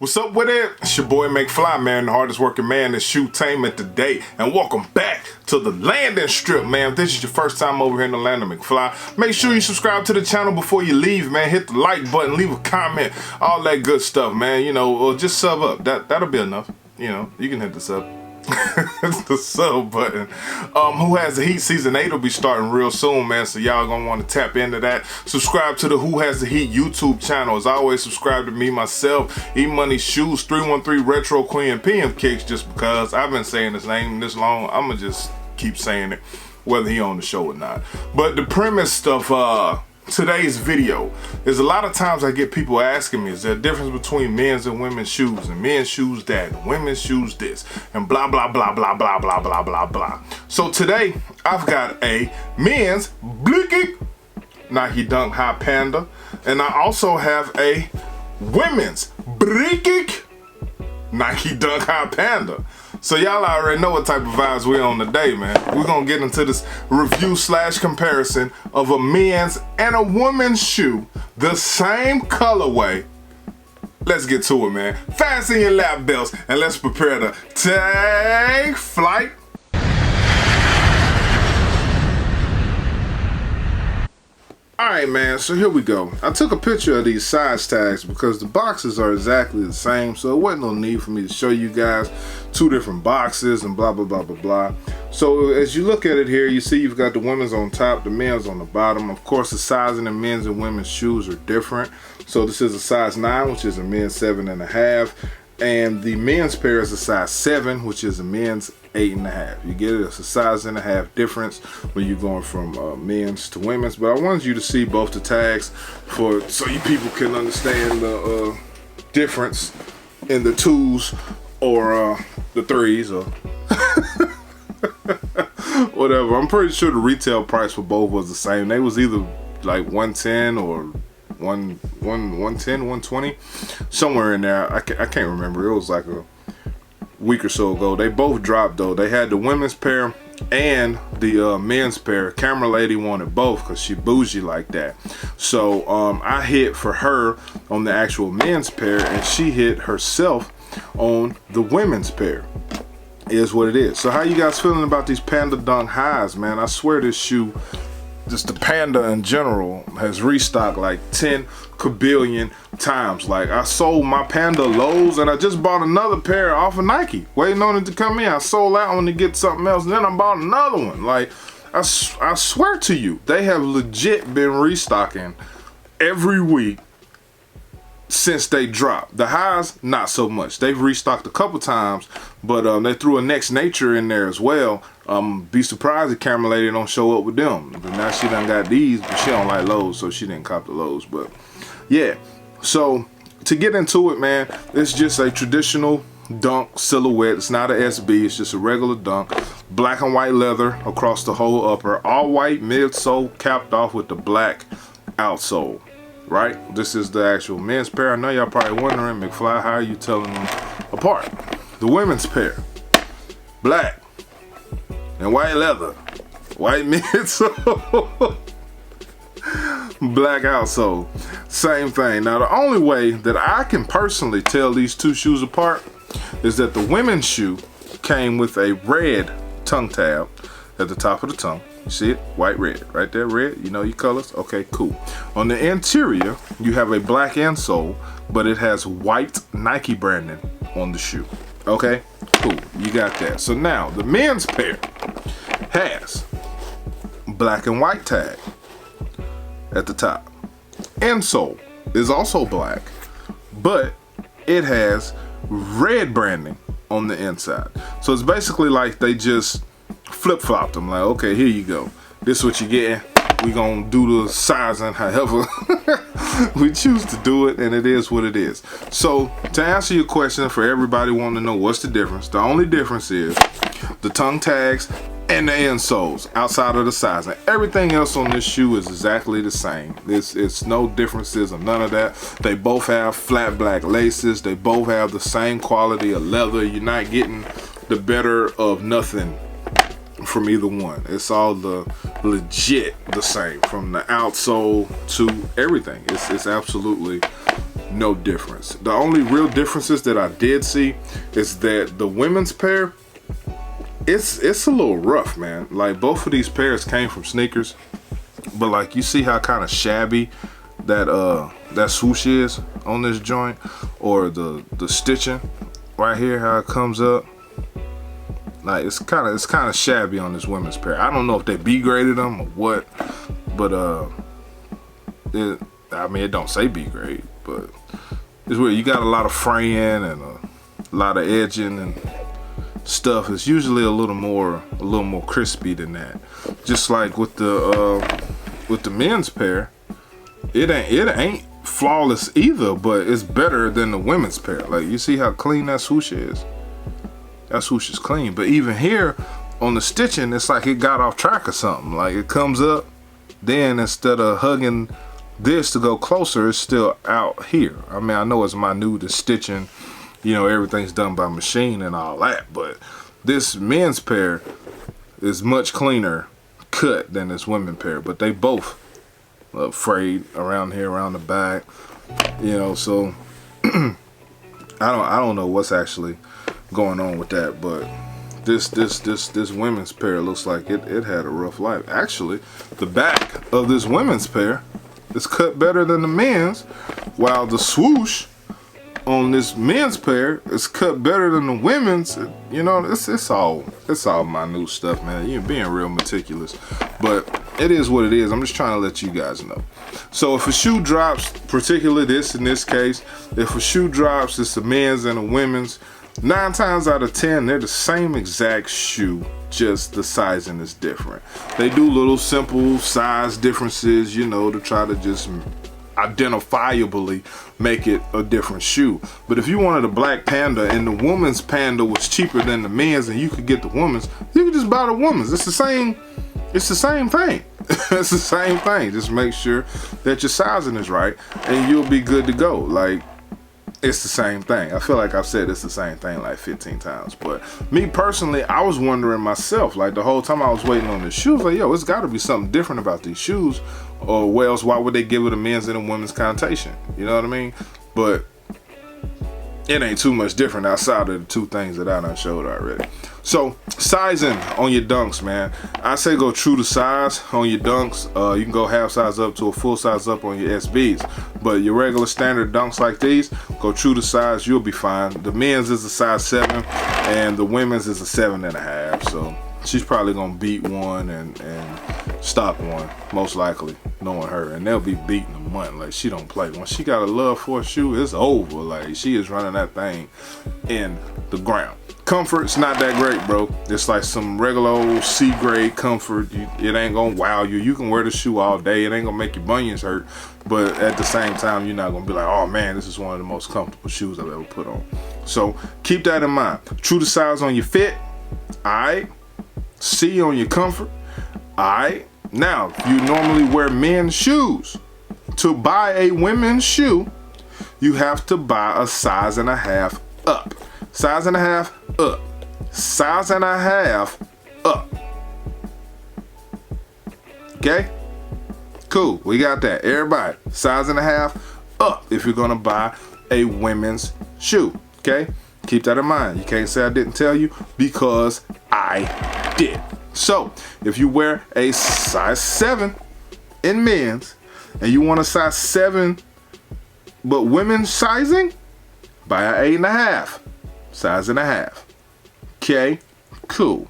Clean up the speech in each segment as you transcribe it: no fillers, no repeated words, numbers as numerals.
What's up with it? It's your boy McFly, man, the hardest working man in shoetainment today. And welcome back to the landing strip, man. If this is your first time over here in the land of McFly, make sure you subscribe to the channel before you leave, man. Hit the like button, leave a comment, all that good stuff, man. You know, or just sub up. That'll be enough. You know, you can hit the sub. It's the sub button. Who Has the Heat season 8 will be starting real soon, man, so y'all gonna want to tap into that. Subscribe to the Who Has the Heat YouTube channel. As always, subscribe to me myself, E-Money Shoes, 313 Retro Queen, PM Kicks, just because I've been saying his name this long. I'ma just keep saying it whether he on the show or not. But the premise of today's video is a lot of times I get people asking me, is there a difference between men's and women's shoes, and men's shoes that, and women's shoes this, and blah blah blah blah blah blah blah blah blah. So today I've got a men's Blicky Nike Dunk High Panda, and I also have a women's Blicky Nike Dunk High Panda. So y'all already know what type of vibes we're on today, man. We're gonna get into this review / comparison of a men's and a woman's shoe, the same colorway. Let's get to it, man. Fasten your lap belts and let's prepare to take flight. Alright, man, so here we go. I took a picture of these size tags because the boxes are exactly the same, so it wasn't no need for me to show you guys two different boxes and blah blah blah blah blah. So as you look at it here, you see you've got the women's on top, the men's on the bottom. Of course, the sizing of men's and women's shoes are different. So this is a size 9, which is a men's 7.5, and the men's pair is a size 7, which is a men's 8.5. You get it? It's a size and a half difference when you're going from men's to women's. But I wanted you to see both the tags so you people can understand the difference in the 2s or the 3s or whatever. I'm pretty sure the retail price for both was the same. They was either like 110 or 110, 120, somewhere in there. I can't remember. It was like a week or so ago. They both dropped though. They had the women's pair and the men's pair. Camera lady wanted both because she bougie like that. So I hit for her on the actual men's pair and she hit herself on the women's pair. Is what it is. So how you guys feeling about these Panda Dunk Highs, man? I swear this shoe, just the Panda in general, has restocked like 10 kabillion times. Like, I sold my Panda lows and I just bought another pair off of Nike, waiting on it to come in. I sold that one to get something else and then I bought another one. Like, I swear to you, they have legit been restocking every week since they dropped. The highs, not so much. They've restocked a couple times, but they threw a Next Nature in there as well. Be surprised if Camera Lady don't show up with them. But now she done got these, but she don't like lows, so she didn't cop the lows. But yeah, so to get into it, man, it's just a traditional dunk silhouette. It's not a SB, it's just a regular dunk. Black and white leather across the whole upper, all white midsole capped off with the black outsole. Right? This is the actual men's pair. I know y'all probably wondering, McFly, how are you telling them apart? The women's pair, black and white leather, white midsole, black outsole, same thing. Now the only way that I can personally tell these two shoes apart is that the women's shoe came with a red tongue tab at the top of the tongue. You see it? White, red. Right there, red. You know your colors? Okay, cool. On the interior, you have a black insole, but it has white Nike branding on the shoe. Okay, cool. You got that. So now, the men's pair has black and white tag at the top. Insole is also black, but it has red branding on the inside. So it's basically like they just flip-flopped them. Like, okay, here you go. This is what you're getting. We gonna do the sizing however we choose to do it, and it is what it is. So to answer your question, for everybody wanting to know what's the difference, the only difference is the tongue tags and the insoles outside of the sizing. Everything else on this shoe is exactly the same. It's no differences or none of that. They both have flat black laces. They both have the same quality of leather. You're not getting the better of nothing from either one. It's all the legit the same from the outsole to everything. It's absolutely no difference. The only real differences that I did see is that the women's pair, it's a little rough, man. Like, both of these pairs came from sneakers, but like, you see how kind of shabby that swoosh is on this joint, or the stitching right here, how it comes up. Like, it's kind of shabby on this women's pair. I don't know if they B graded them or what, but I mean, it don't say B grade, but it's weird. You got a lot of fraying and a lot of edging and stuff. It's usually a little more crispy than that. Just like with the men's pair, it ain't flawless either, but it's better than the women's pair. Like, you see how clean that swoosh is? That swoosh is clean. But even here on the stitching, it's like it got off track or something. Like, it comes up, then instead of hugging this to go closer, it's still out here. I mean, I know it's minute, the stitching, you know, everything's done by machine and all that, but this men's pair is much cleaner cut than this women's pair. But they both frayed around here, around the back, you know. So I don't know what's actually going on with that, but this women's pair looks like it had a rough life. Actually, the back of this women's pair is cut better than the men's, while the swoosh on this men's pair is cut better than the women's. You know, it's all minute stuff, man. You're being real meticulous, but it is what it is. I'm just trying to let you guys know. So if a shoe drops, particularly this in this case, if a shoe drops, it's the men's and the women's. 9 times out of 10, they're the same exact shoe, just the sizing is different. They do little simple size differences, you know, to try to just identifiably make it a different shoe. But if you wanted a black Panda and the woman's Panda was cheaper than the men's and you could get the woman's, you could just buy the woman's. It's the same thing. It's the same thing. Just make sure that your sizing is right and you'll be good to go. Like, it's the same thing. I feel like I've said it's the same thing like 15 times. But me personally, I was wondering myself, like, the whole time I was waiting on the shoes, like, yo, it's got to be something different about these shoes, or else why would they give it a men's and a women's connotation? You know what I mean? But it ain't too much different outside of the two things that I done showed already. So, sizing on your dunks, man. I say go true to size on your dunks. You can go half size up to a full size up on your SBs. But your regular standard dunks like these, go true to size, you'll be fine. The men's is a size 7 and the women's is a 7.5. So she's probably gonna beat one and stop one, most likely, knowing her. And they'll be beating a month. Like, she don't play. When she got a love for a shoe, it's over. Like, she is running that thing in the ground. Comfort's not that great, bro. It's like some regular old C grade comfort. It ain't gonna wow you. You can wear the shoe all day. It ain't gonna make your bunions hurt. But at the same time, you're not gonna be like, oh man, this is one of the most comfortable shoes I've ever put on. So keep that in mind. True to size on your fit. Alright. C on your comfort. Alright. Now, if you normally wear men's shoes, to buy a women's shoe, you have to buy a size and a half up. Size and a half up. Size and a half up. Okay? Cool. We got that. Everybody, size and a half up if you're going to buy a women's shoe. Okay? Keep that in mind. You can't say I didn't tell you, because I did. So, if you wear a size 7 in men's and you want a size 7 but women's sizing, buy an 8.5. Size and a half. Okay, cool.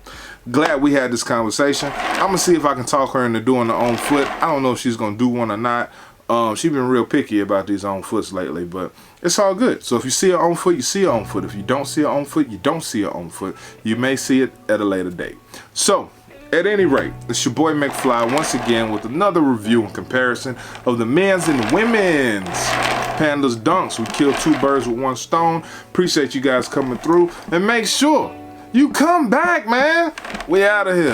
Glad we had this conversation. I'm gonna see if I can talk her into doing her own foot. I don't know if she's gonna do one or not. She's been real picky about these on foots lately, but it's all good. So if you see her on foot, you see her on foot. If you don't see her on foot, you don't see her on foot. You may see it at a later date. So at any rate, it's your boy McFly once again with another review and comparison of the men's and women's Panda's dunks. We killed 2 birds with 1 stone. Appreciate you guys coming through, and make sure you come back, man. We out of here.